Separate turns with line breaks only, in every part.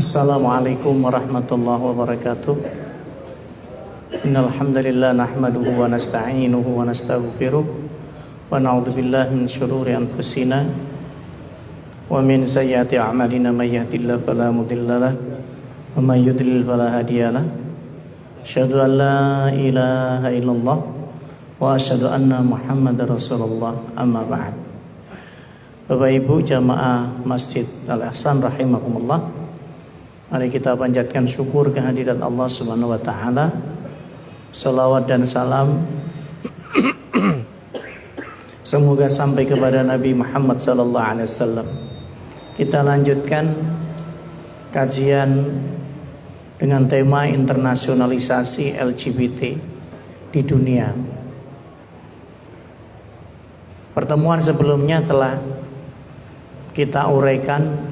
Assalamualaikum warahmatullahi wabarakatuh. Innal hamdalillah nahmaduhu wa nasta'inuhu wa nastaghfiruh wa na'udzu billahi min shururi anfusina wa min sayyiati a'malina may yahdihillahu fala mudilla lahu wa may yudlil fala hadiya lahu. Asyhadu an la ilaha illallah wa asyhadu anna Muhammadar Rasulullah, amma ba'd. Bapak Ibu jamaah Masjid Al-Ihsan rahimakumullah, mari kita panjatkan syukur kehadirat Allah Subhanahu wa taala. Salawat dan salam semoga sampai kepada Nabi Muhammad sallallahu alaihi wasallam. Kita lanjutkan kajian dengan tema internasionalisasi LGBT di dunia. Pertemuan sebelumnya telah kita uraikan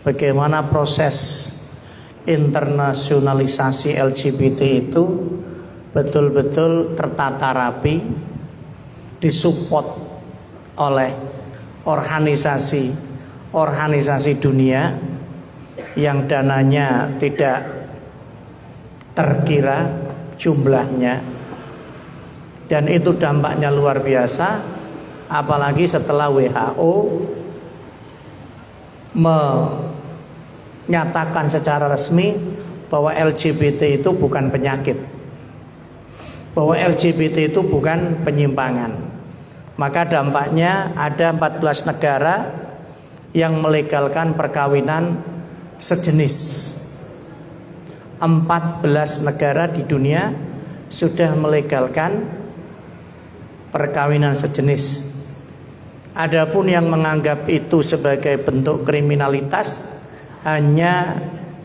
bagaimana proses internasionalisasi LGBT itu betul-betul tertata rapi, disupport oleh organisasi dunia yang dananya tidak terkira jumlahnya, dan itu dampaknya luar biasa, apalagi setelah WHO menyatakan secara resmi bahwa LGBT itu bukan penyakit, bahwa LGBT itu bukan penyimpangan. Maka dampaknya ada 14 negara yang melegalkan perkawinan sejenis. 14 negara di dunia sudah melegalkan perkawinan sejenis. Adapun yang menganggap itu sebagai bentuk kriminalitas hanya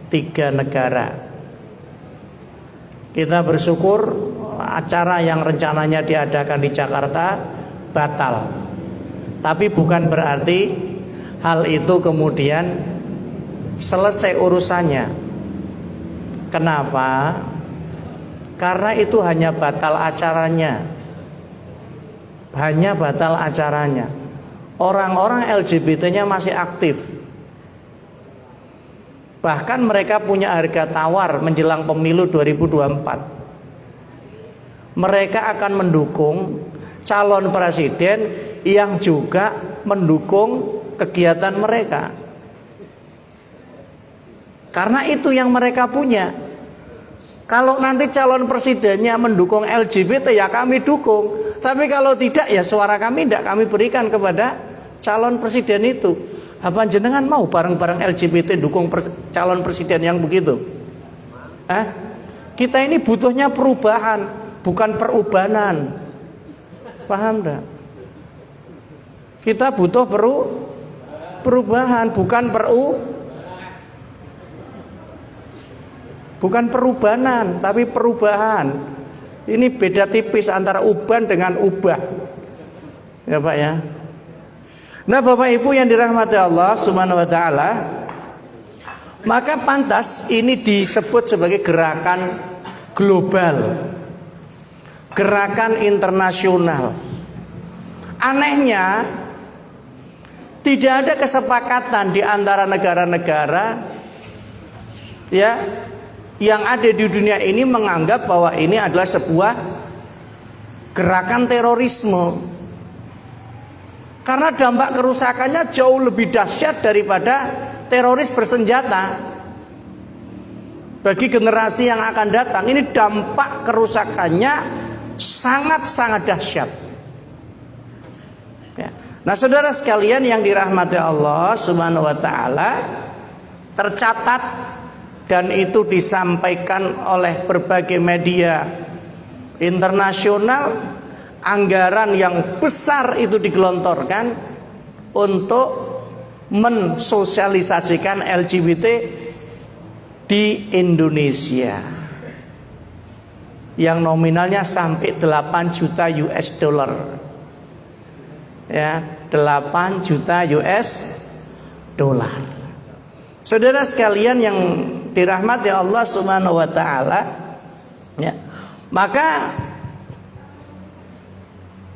3 negara. Kita bersyukur acara yang rencananya diadakan di Jakarta batal. Tapi bukan berarti hal itu kemudian selesai urusannya. Kenapa? Karena itu hanya batal acaranya. Hanya batal acaranya. Orang-orang LGBT-nya masih aktif. Bahkan mereka punya harga tawar menjelang pemilu 2024. Mereka akan mendukung calon presiden yang juga mendukung kegiatan mereka. Karena itu yang mereka punya. Kalau nanti calon presidennya mendukung LGBT, ya kami dukung. Tapi kalau tidak, ya suara kami tidak kami berikan kepada calon presiden itu. Apa jenengan mau bareng-bareng LGBT dukung calon presiden yang begitu? Kita ini butuhnya perubahan, bukan perubanan. Paham enggak? Kita butuh perubahan, bukan perubahan, tapi perubahan. Ini beda tipis antara uban dengan ubah. Ya Pak ya. Nah Bapak Ibu yang dirahmati Allah Subhanahu wa taala, maka pantas ini disebut sebagai gerakan global, gerakan internasional. Anehnya tidak ada kesepakatan di antara negara-negara ya yang ada di dunia ini menganggap bahwa ini adalah sebuah gerakan terorisme. Karena dampak kerusakannya jauh lebih dahsyat daripada teroris bersenjata. Bagi generasi yang akan datang, ini dampak kerusakannya sangat-sangat dahsyat. Ya. Nah, saudara sekalian yang dirahmati Allah Subhanahu wa taala, tercatat dan itu disampaikan oleh berbagai media internasional, anggaran yang besar itu digelontorkan untuk mensosialisasikan LGBT di Indonesia, yang nominalnya sampai 8 juta US dollar. Ya, 8 juta US dollar. Saudara sekalian yang dirahmati Allah Subhanahu wa taala, ya, maka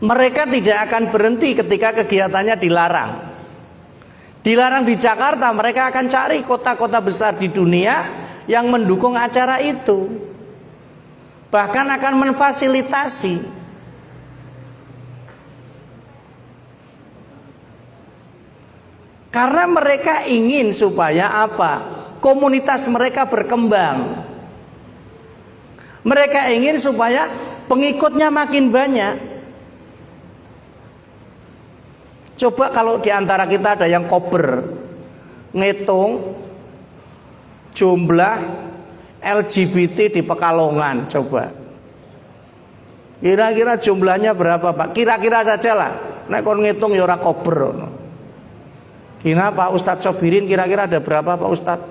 mereka tidak akan berhenti ketika kegiatannya dilarang. Dilarang di Jakarta, mereka akan cari kota-kota besar di dunia yang mendukung acara itu. Bahkan akan memfasilitasi. Karena mereka ingin supaya apa? Komunitas mereka berkembang. Mereka ingin supaya pengikutnya makin banyak. Coba kalau diantara kita ada yang kober, ngitung jumlah LGBT di Pekalongan, coba. Kira-kira jumlahnya berapa, Pak? Kira-kira saja lah. Nek kon ngitung ya ora kober. Kira Pak Ustadz Sobirin kira-kira ada berapa Pak Ustadz?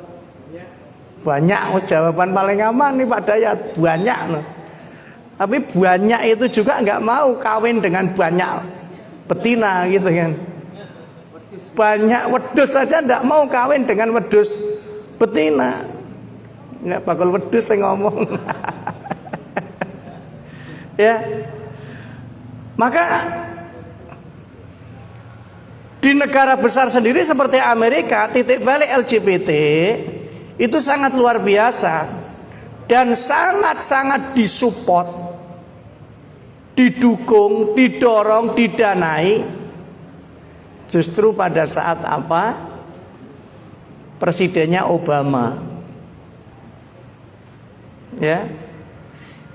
Banyak. Oh, jawaban paling aman nih Pak Dayat, banyak. Tapi banyak itu juga nggak mau kawin dengan banyak betina gitu kan. Banyak wedus saja nggak mau kawin dengan wedus betina. Nggak bakal wedus saya ngomong. Ya, maka di negara besar sendiri seperti Amerika, titik balik LGBT itu sangat luar biasa dan sangat-sangat disupport, didukung, didorong, didanai. Justru pada saat apa? Presidennya Obama. Ya.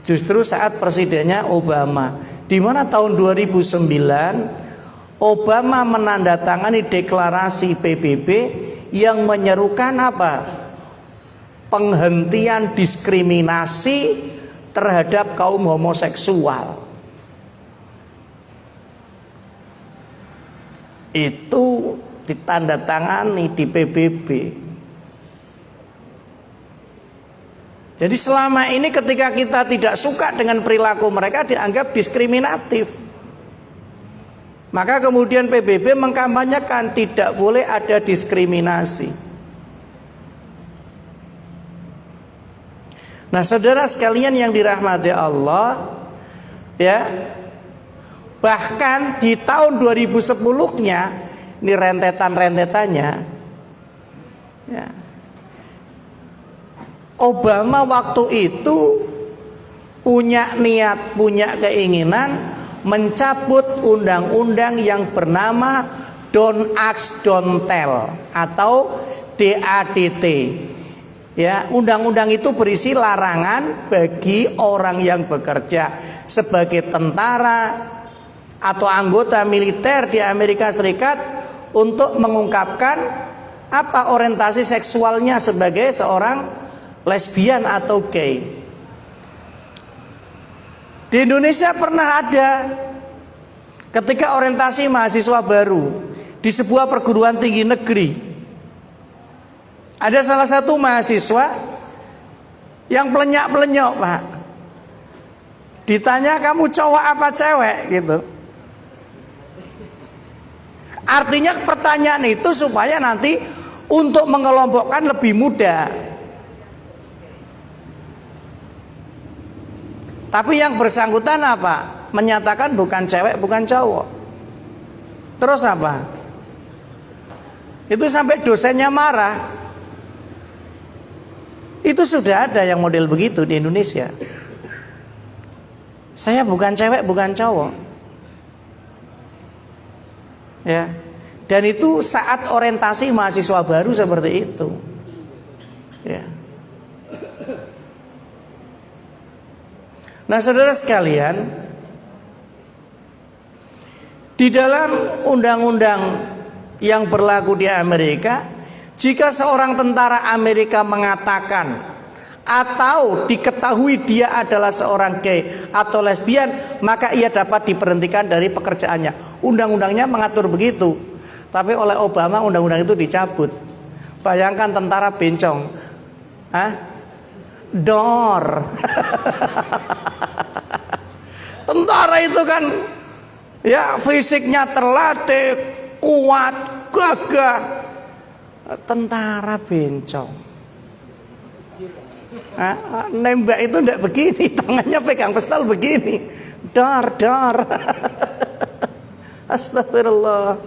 Justru saat presidennya Obama, di mana tahun 2009 Obama menandatangani deklarasi PBB yang menyerukan apa? Penghentian diskriminasi terhadap kaum homoseksual. Itu ditandatangani di PBB. Jadi selama ini ketika kita tidak suka dengan perilaku mereka dianggap diskriminatif. Maka kemudian PBB mengkampanyekan tidak boleh ada diskriminasi. Nah, saudara sekalian yang dirahmati Allah, ya, bahkan di tahun 2010-nya, ini rentetan-rentetannya, ya, Obama waktu itu punya niat, punya keinginan mencabut undang-undang yang bernama Don't Ask, Don't Tell atau DADT. Ya, undang-undang itu berisi larangan bagi orang yang bekerja sebagai tentara atau anggota militer di Amerika Serikat untuk mengungkapkan apa orientasi seksualnya sebagai seorang lesbian atau gay. Di Indonesia pernah ada ketika orientasi mahasiswa baru di sebuah perguruan tinggi negeri. Ada salah satu mahasiswa yang pelenyak-pelenyok, Pak. Ditanya kamu cowok apa cewek gitu. Artinya pertanyaan itu supaya nanti untuk mengelompokkan lebih mudah. Tapi yang bersangkutan apa? Menyatakan bukan cewek, bukan cowok. Terus apa? Itu sampai dosennya marah. Itu sudah ada yang model begitu di Indonesia. Saya bukan cewek, bukan cowok. Ya. Dan itu saat orientasi mahasiswa baru seperti itu. Ya. Nah, saudara sekalian, di dalam undang-undang yang berlaku di Amerika, jika seorang tentara Amerika mengatakan atau diketahui dia adalah seorang gay atau lesbian, maka ia dapat diberhentikan dari pekerjaannya. Undang-undangnya mengatur begitu. Tapi oleh Obama undang-undang itu dicabut. Bayangkan tentara bencong. Hah? Dor. Tentara itu kan ya fisiknya terlatih, kuat, gagah. Tentara bencong. Nembak itu enggak begini, tangannya pegang pistol begini. Dor, dor. Astagfirullah.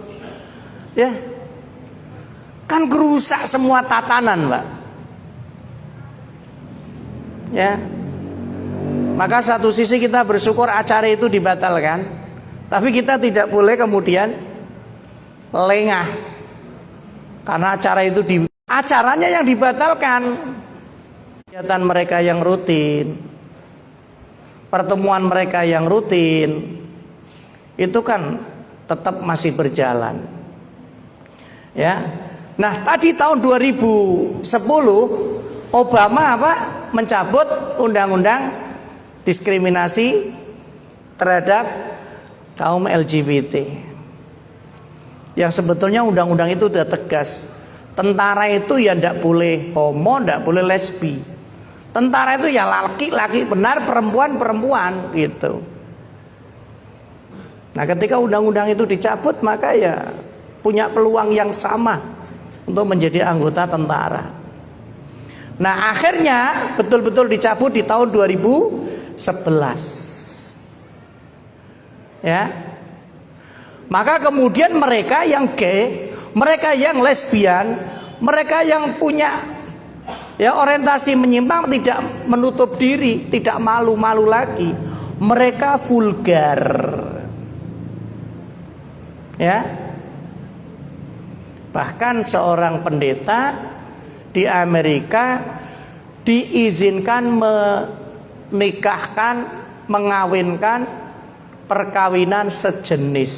Ya. Kan gerusak semua tatanan, Pak. Ya. Maka satu sisi kita bersyukur acara itu dibatalkan, tapi kita tidak boleh kemudian lengah karena acaranya yang dibatalkan. Kegiatan mereka yang rutin, pertemuan mereka yang rutin, itu kan tetap masih berjalan. Ya. Nah, tadi tahun 2010 Obama mencabut undang-undang diskriminasi terhadap kaum LGBT. Yang sebetulnya undang-undang itu sudah tegas. Tentara itu ya tidak boleh homo, tidak boleh lesbi. Tentara itu ya laki-laki benar, perempuan gitu. Nah, ketika undang-undang itu dicabut, maka ya punya peluang yang sama untuk menjadi anggota tentara. Nah, akhirnya betul-betul dicabut di tahun 2011. Ya. Maka kemudian mereka yang gay, mereka yang lesbian, mereka yang punya orientasi menyimpang tidak menutup diri, tidak malu-malu lagi. Mereka vulgar. Ya. Bahkan seorang pendeta di Amerika diizinkan menikahkan, mengawinkan perkawinan sejenis.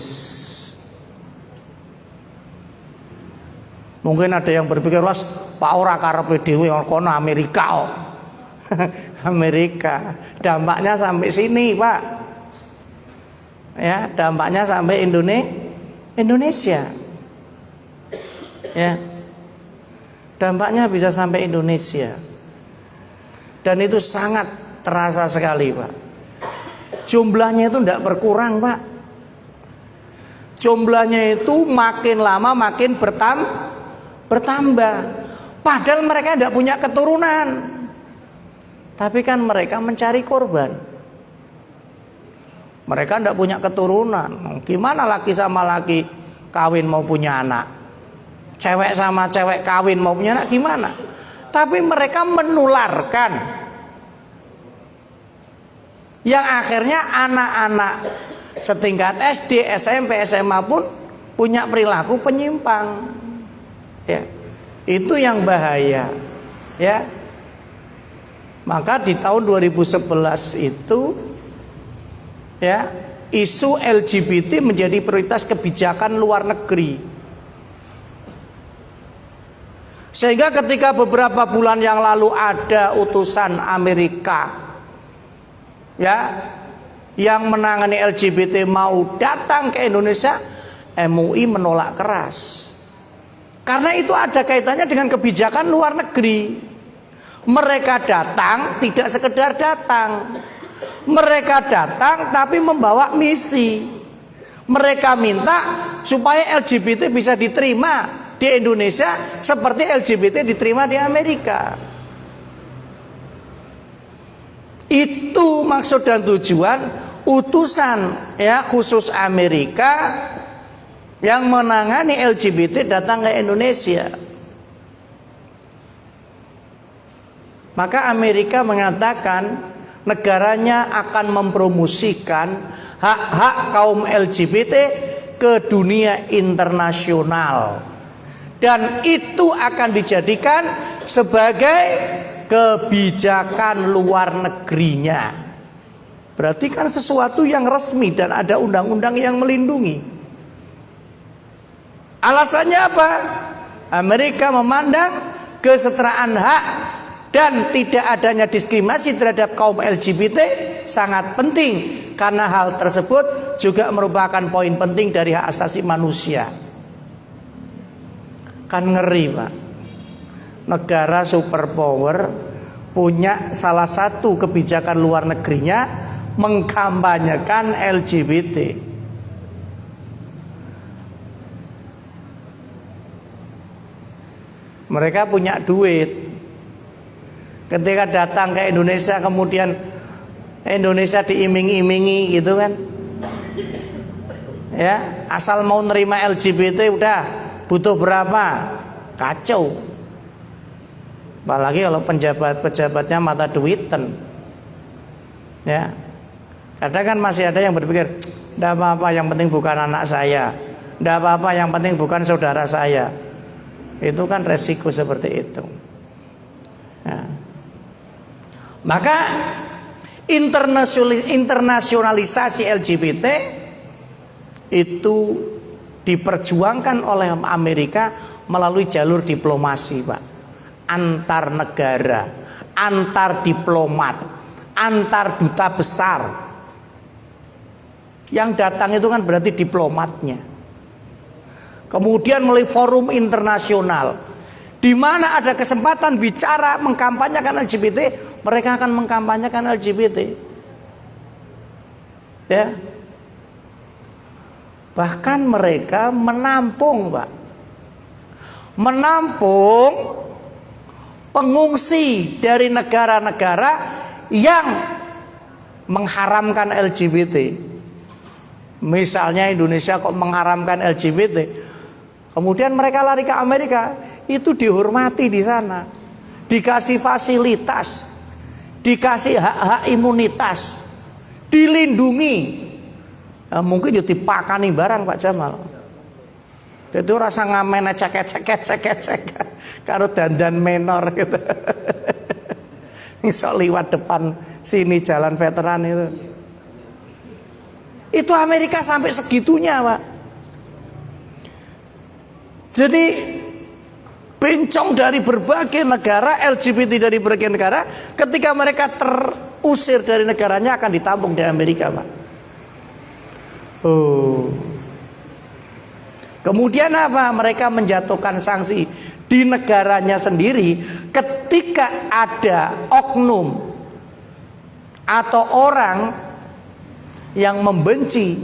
Mungkin ada yang berpikir, "Las, Pak ora karepe dhewe kono Amerika." Amerika. Dampaknya sampai sini, Pak. Ya, dampaknya sampai Indonesia. Ya. Dampaknya bisa sampai Indonesia. Dan itu sangat terasa sekali, Pak. Jumlahnya itu tidak berkurang, Pak. Jumlahnya itu makin lama makin bertambah. Padahal mereka tidak punya keturunan. Tapi kan mereka mencari korban. Mereka tidak punya keturunan. Gimana laki sama laki kawin mau punya anak? Cewek sama cewek kawin mau punya anak gimana? Tapi mereka menularkan. Yang akhirnya anak-anak setingkat SD, SMP, SMA pun punya perilaku penyimpang. Ya. Itu yang bahaya. Ya. Maka di tahun 2011 itu ya, isu LGBT menjadi prioritas kebijakan luar negeri. Sehingga ketika beberapa bulan yang lalu ada utusan Amerika ya yang menangani LGBT mau datang ke Indonesia, MUI menolak keras. Karena itu ada kaitannya dengan kebijakan luar negeri. Mereka datang tidak sekedar datang. Mereka datang tapi membawa misi. Mereka minta supaya LGBT bisa diterima di Indonesia seperti LGBT diterima di Amerika. Itu maksud dan tujuan utusan ya khusus Amerika yang menangani LGBT datang ke Indonesia. Maka Amerika mengatakan negaranya akan mempromosikan hak-hak kaum LGBT ke dunia internasional. Dan itu akan dijadikan sebagai kebijakan luar negerinya. Berarti kan sesuatu yang resmi dan ada undang-undang yang melindungi. Alasannya apa? Amerika memandang kesetaraan hak dan tidak adanya diskriminasi terhadap kaum LGBT sangat penting, karena hal tersebut juga merupakan poin penting dari hak asasi manusia. Kan ngeri, Pak. Negara superpower punya salah satu kebijakan luar negerinya mengkampanyekan LGBT. Mereka punya duit. Ketika datang ke Indonesia kemudian Indonesia diiming-imingi gitu kan. Ya, asal mau nerima LGBT udah butuh berapa? kacau. Apalagi kalau pejabat-pejabatnya mata duitan. Ya. Kadang kan masih ada yang berpikir, tidak apa-apa, yang penting bukan anak saya, tidak apa-apa, yang penting bukan saudara saya. Itu kan resiko seperti itu. Ya. Maka internasionalisasi LGBT itu diperjuangkan oleh Amerika melalui jalur diplomasi, Pak. Antar negara, antar diplomat, antar duta besar. Yang datang itu kan berarti diplomatnya. Kemudian melalui forum internasional, di mana ada kesempatan bicara mengkampanyekan LGBT, mereka akan mengkampanyekan LGBT. Ya. Bahkan mereka menampung, Pak. Menampung pengungsi dari negara-negara yang mengharamkan LGBT. Misalnya Indonesia kok mengharamkan LGBT, kemudian mereka lari ke Amerika, itu dihormati di sana, dikasih fasilitas, dikasih hak-hak imunitas, dilindungi. Nah, mungkin ya dipakani barang Pak Jamal. Itu rasa ngamen cek karo dandan menor gitu. Iso liwat depan sini jalan veteran itu. Itu Amerika sampai segitunya, Pak. Jadi bencong dari berbagai negara, LGBT dari berbagai negara, ketika mereka terusir dari negaranya akan ditampung di Amerika, Pak. Kemudian apa? Mereka menjatuhkan sanksi di negaranya sendiri ketika ada oknum atau orang yang membenci,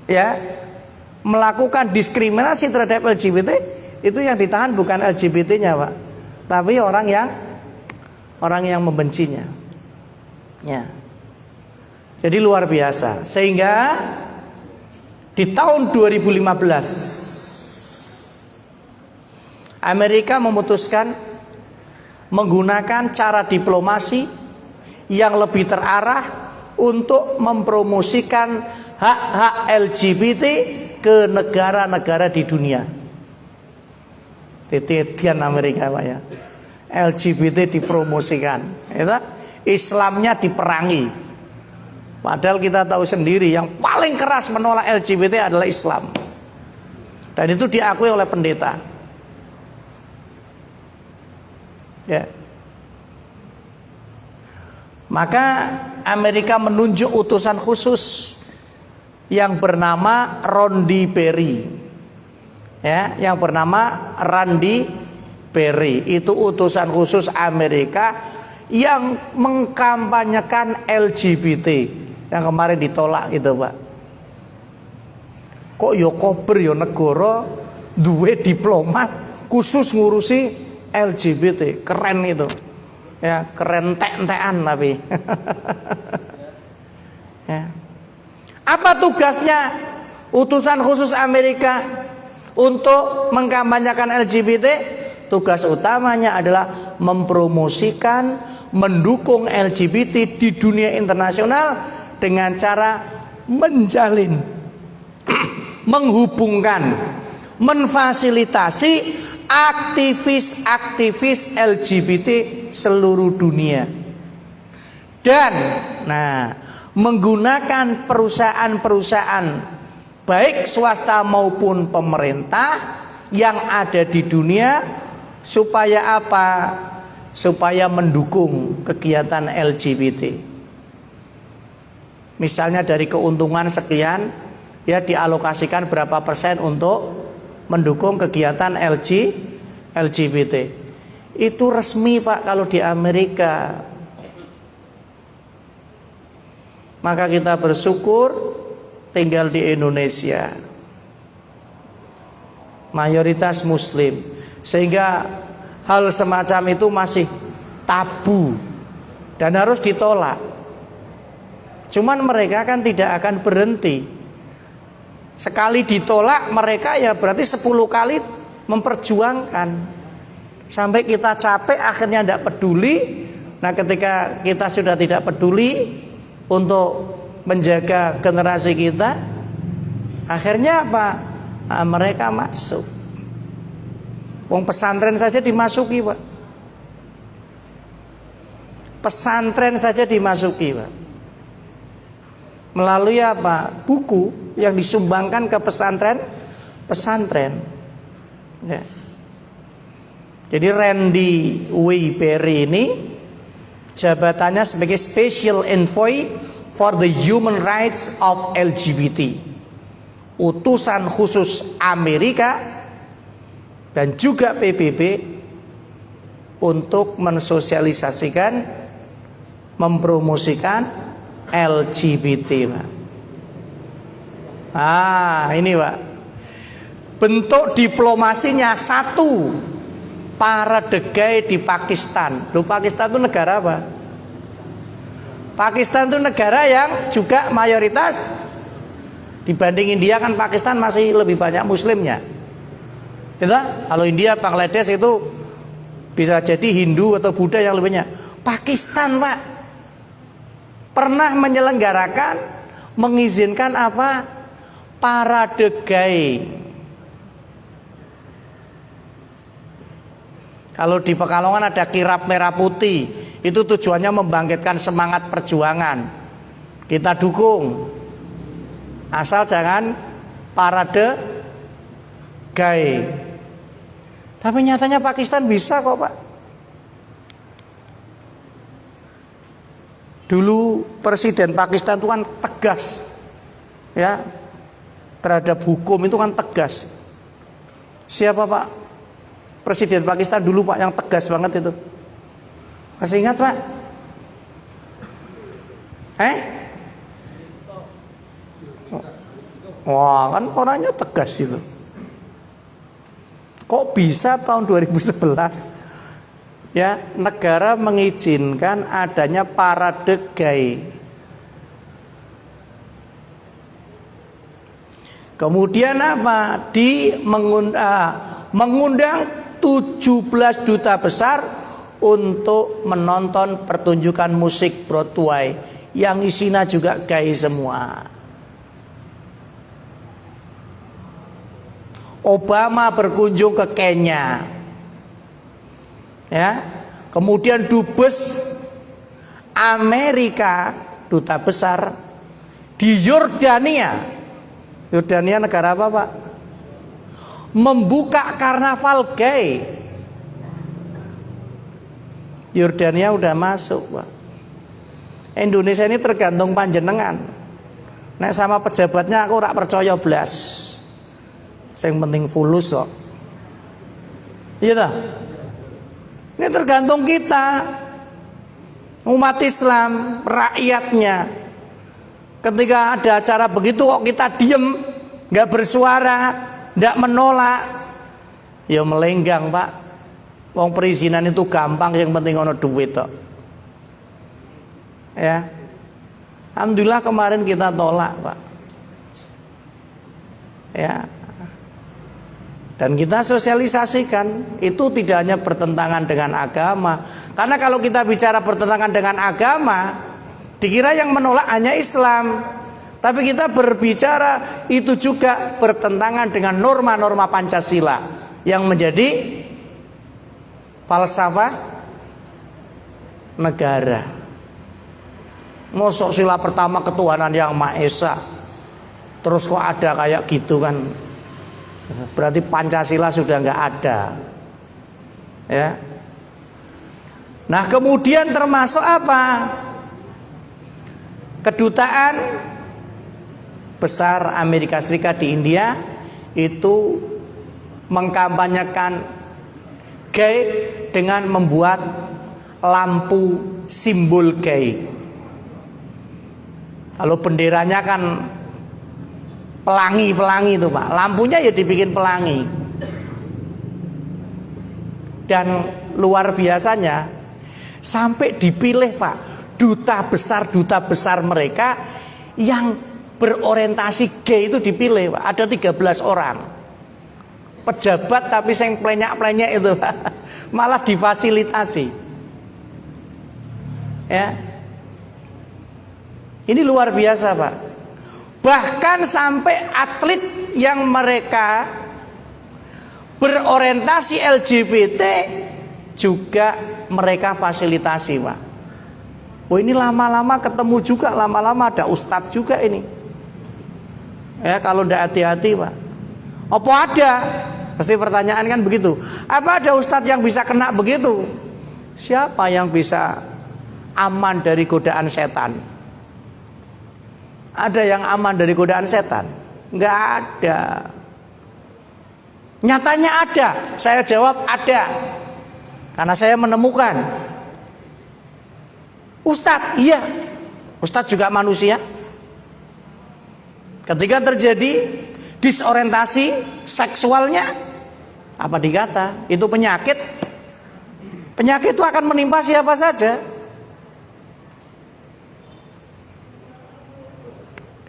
ya, melakukan diskriminasi terhadap LGBT, itu yang ditahan bukan LGBT-nya, Pak, tapi orang yang membencinya. Ya. Jadi luar biasa. Sehingga di tahun 2015 Amerika memutuskan menggunakan cara diplomasi yang lebih terarah untuk mempromosikan hak-hak LGBT ke negara-negara di dunia. Titian Amerika, Pak, ya. LGBT dipromosikan, ya, Islamnya diperangi. Padahal kita tahu sendiri yang paling keras menolak LGBT adalah Islam. Dan itu diakui oleh pendeta. Ya. Maka Amerika menunjuk utusan khusus yang bernama Randy Berry. Ya, yang bernama Randy Berry. Itu utusan khusus Amerika yang mengkampanyekan LGBT. Yang kemarin ditolak gitu, Pak. Kok yo kober yo negara duwe diplomat khusus ngurusi LGBT. Keren itu. Ya, keren entek-entekan tapi. Ya. Apa tugasnya utusan khusus Amerika untuk mengkampanyekan LGBT? Tugas utamanya adalah mempromosikan, mendukung LGBT di dunia internasional dengan cara menjalin, menghubungkan, memfasilitasi aktivis-aktivis LGBT seluruh dunia. Dan menggunakan perusahaan-perusahaan baik swasta maupun pemerintah yang ada di dunia supaya apa? Supaya mendukung kegiatan LGBT. Misalnya dari keuntungan sekian, ya dialokasikan berapa persen untuk mendukung kegiatan LGBT. Itu resmi, Pak, kalau di Amerika. Maka kita bersyukur tinggal di Indonesia, mayoritas Muslim, sehingga hal semacam itu masih tabu dan harus ditolak. Cuman mereka kan tidak akan berhenti. Sekali ditolak mereka ya berarti 10 kali memperjuangkan sampai kita capek akhirnya tidak peduli. Nah, ketika kita sudah tidak peduli untuk menjaga generasi kita, akhirnya apa? Nah, mereka masuk. Wong pesantren saja dimasuki, Pak. Pesantren saja dimasuki, Pak. Melalui apa? Buku yang disumbangkan ke pesantren. Ya. Jadi Randy Wayberry ini jabatannya sebagai Special Envoy for the Human Rights of LGBT, utusan khusus Amerika dan juga PBB untuk mensosialisasikan, mempromosikan LGBT, Pak. Ini, Pak, bentuk diplomasinya. Satu, para degai di Pakistan. Loh, Pakistan itu negara apa? Pakistan itu negara yang juga mayoritas dibanding India, kan Pakistan masih lebih banyak muslimnya. Gitu? Kalau India, Bangladesh itu bisa jadi Hindu atau Buddha yang lebih banyak. Pakistan, Pak, pernah menyelenggarakan, mengizinkan apa? Parade gay. Kalau di Pekalongan ada kirap merah putih, itu tujuannya membangkitkan semangat perjuangan. Kita dukung, asal jangan parade gay. Tapi nyatanya Pakistan bisa kok, Pak. Dulu Presiden Pakistan itu kan tegas, ya, terhadap hukum itu kan tegas. Siapa, Pak? Presiden Pakistan dulu, Pak, yang tegas banget itu. Masih ingat, Pak? Wah, kan orangnya tegas itu. Kok bisa tahun 2011 ya negara mengizinkan adanya parade gay? Kemudian apa? Mengundang 17 duta besar untuk menonton pertunjukan musik Broadway yang isinya juga gay semua. Obama berkunjung ke Kenya, ya. Kemudian dubes Amerika, duta besar di Yordania. Yordania negara apa, Pak? Membuka karnaval gay. Yordania udah masuk, Pak. Indonesia ini tergantung panjenengan. Nek sama pejabatnya aku rak percaya blas. Yang penting fulus kok. Iya tak? Ini tergantung kita, umat Islam, rakyatnya. Ketika ada acara begitu kok kita diem, nggak bersuara, nggak menolak, ya melenggang, Pak. Wong perizinan itu gampang, yang penting ono duit kok. Ya, alhamdulillah kemarin kita tolak, Pak. Ya. Dan kita sosialisasikan, itu tidak hanya bertentangan dengan agama. Karena kalau kita bicara bertentangan dengan agama, dikira yang menolak hanya Islam. Tapi kita berbicara itu juga bertentangan dengan norma-norma Pancasila yang menjadi falsafah negara. Mosok sila pertama ketuhanan yang Maha Esa, terus kok ada kayak gitu kan? Berarti Pancasila sudah nggak ada, ya. Nah, kemudian termasuk apa? Kedutaan besar Amerika Serikat di India itu mengkampanyekan gay dengan membuat lampu simbol gay. Kalau benderanya kan pelangi itu, Pak. Lampunya ya dibikin pelangi. Dan luar biasanya sampai dipilih, Pak, duta besar mereka yang berorientasi gay itu dipilih, Pak. Ada 13 orang. pejabat tapi sing plenyak-plenyak itu malah difasilitasi. Ya. Ini luar biasa, Pak. Bahkan sampai atlet yang mereka berorientasi LGBT juga mereka fasilitasi, Pak. Oh, ini lama-lama ketemu juga, lama-lama ada ustadz juga ini. Ya, kalau tidak hati-hati, Pak. Apa ada? Pasti pertanyaan kan begitu. Apa ada ustadz yang bisa kena begitu? Siapa yang bisa aman dari godaan setan? Ada yang aman dari godaan setan? Enggak ada. Nyatanya ada. Saya jawab ada. Karena saya menemukan. Ustadz, iya. Ustadz juga manusia. Ketika terjadi disorientasi seksualnya, apa dikata? Itu penyakit. Penyakit itu akan menimpa siapa saja.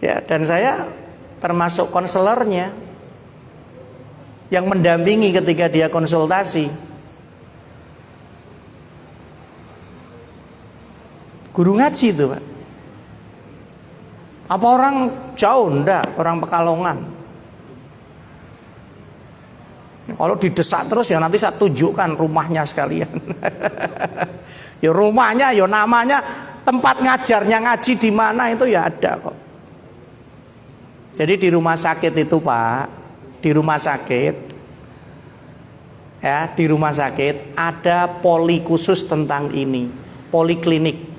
Ya, dan saya termasuk konselornya yang mendampingi ketika dia konsultasi. Guru ngaji itu, Pak. Apa orang jauh? Enggak, orang Pekalongan. Kalau didesak terus ya nanti saya tunjukkan rumahnya sekalian. Ya rumahnya, ya namanya, tempat ngajarnya ngaji di mana itu ya ada kok. Jadi di rumah sakit itu, Pak, di rumah sakit, ya, di rumah sakit ada poli khusus tentang ini, poliklinik.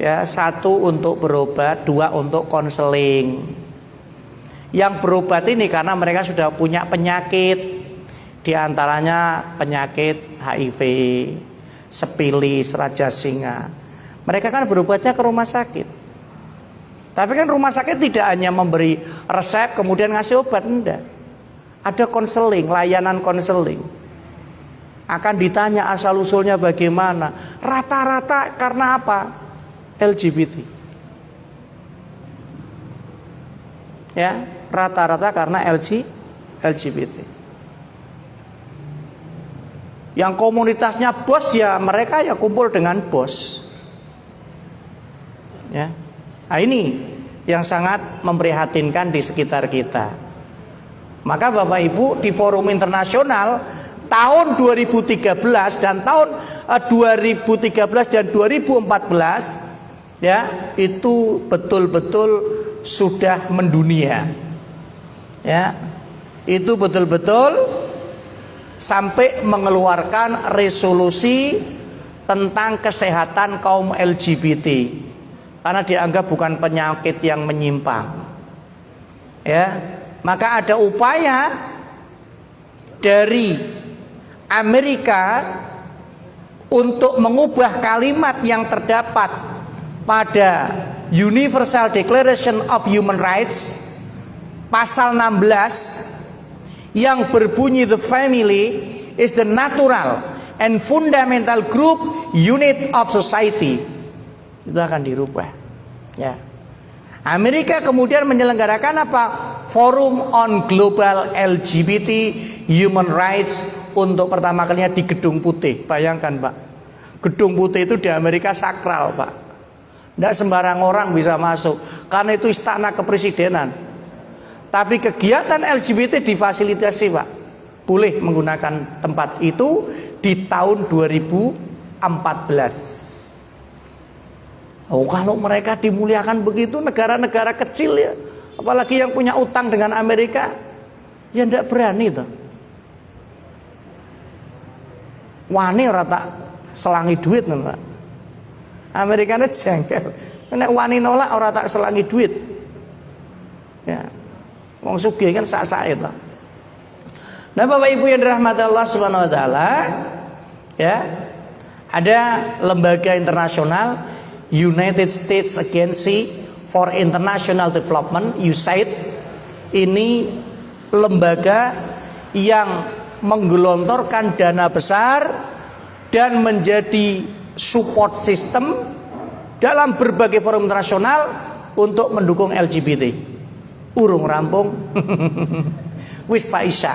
Ya, 1 untuk berobat, 2 untuk konseling. Yang berobat ini karena mereka sudah punya penyakit, diantaranya penyakit HIV, sepilis, raja singa. Mereka kan berobatnya ke rumah sakit. Tapi kan rumah sakit tidak hanya memberi resep kemudian ngasih obat, enggak. Ada konseling, layanan konseling. Akan ditanya asal usulnya bagaimana. Rata-rata karena apa? LGBT. Ya, rata-rata karena LGBT. Yang komunitasnya bos ya mereka ya kumpul dengan bos. Ya. Nah, ini yang sangat memprihatinkan di sekitar kita. Maka Bapak Ibu di forum internasional tahun 2013 dan tahun 2013 dan 2014 ya, itu betul-betul sudah mendunia. Ya. Itu betul-betul sampai mengeluarkan resolusi tentang kesehatan kaum LGBT. Karena dianggap bukan penyakit yang menyimpang. Ya, maka ada upaya dari Amerika untuk mengubah kalimat yang terdapat pada Universal Declaration of Human Rights pasal 16 yang berbunyi the family is the natural and fundamental group unit of society. Itu akan dirubah. Ya. Amerika kemudian menyelenggarakan apa? Forum on Global LGBT Human Rights untuk pertama kalinya di Gedung Putih. Bayangkan, Pak. Gedung Putih itu di Amerika sakral, Pak. Tidak sembarang orang bisa masuk karena itu istana kepresidenan. Tapi kegiatan LGBT difasilitasi, Pak. Boleh menggunakan tempat itu di tahun 2014. Oh, kalau mereka dimuliakan begitu, negara-negara kecil ya, apalagi yang punya utang dengan Amerika, ya tidak berani tuh. Wani ora tak selangi duit, Pak. Amerikanya jengkel. Nek wani nolak ora tak selangi duit. Ya. Wong sugih kan sak-sake to. Nah, Bapak Ibu yang dirahmati Allah Subhanahu wa taala, ya. Ada lembaga internasional United States Agency for International Development, USAID. Ini lembaga yang menggelontorkan dana besar dan menjadi support system dalam berbagai forum internasional untuk mendukung LGBT. Urung rampung. Wis Pak Isya.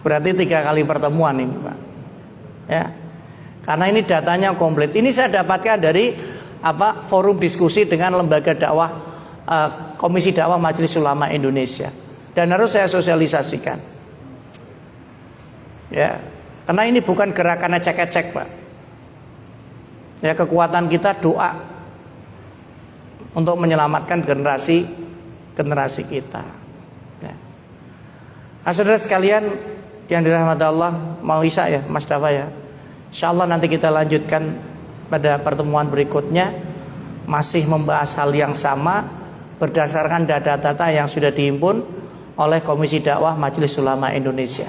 Berarti 3 kali pertemuan ini, Pak. Ya. Karena ini datanya komplit. Ini saya dapatkan dari forum diskusi dengan lembaga dakwah Komisi Dakwah Majelis Ulama Indonesia, dan harus saya sosialisasikan. Ya, karena ini bukan gerakan ecek-ecek, Pak. Ya, kekuatan kita doa untuk menyelamatkan generasi kita. Ya. Saudara sekalian yang dirahmati Allah, mau isya ya, Mas Dafa ya. Insyaallah nanti kita lanjutkan pada pertemuan berikutnya, masih membahas hal yang sama berdasarkan data-data yang sudah dihimpun oleh Komisi Dakwah Majelis Ulama Indonesia.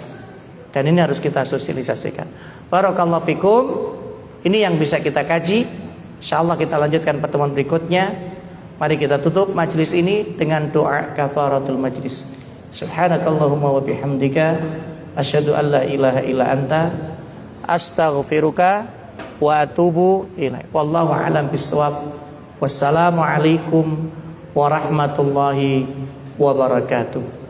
Dan ini harus kita sosialisasikan. Barakallahu fikum. Ini yang bisa kita kaji. Insyaallah kita lanjutkan pertemuan berikutnya. Mari kita tutup majelis ini dengan doa kafaratul majlis. Subhanakallahumma wa bihamdika asyhadu an la ilaha illa anta astaghfiruka wa atubu ilaik. Wallahu a'lam bissawab. Wassalamu alaikum warahmatullahi wabarakatuh.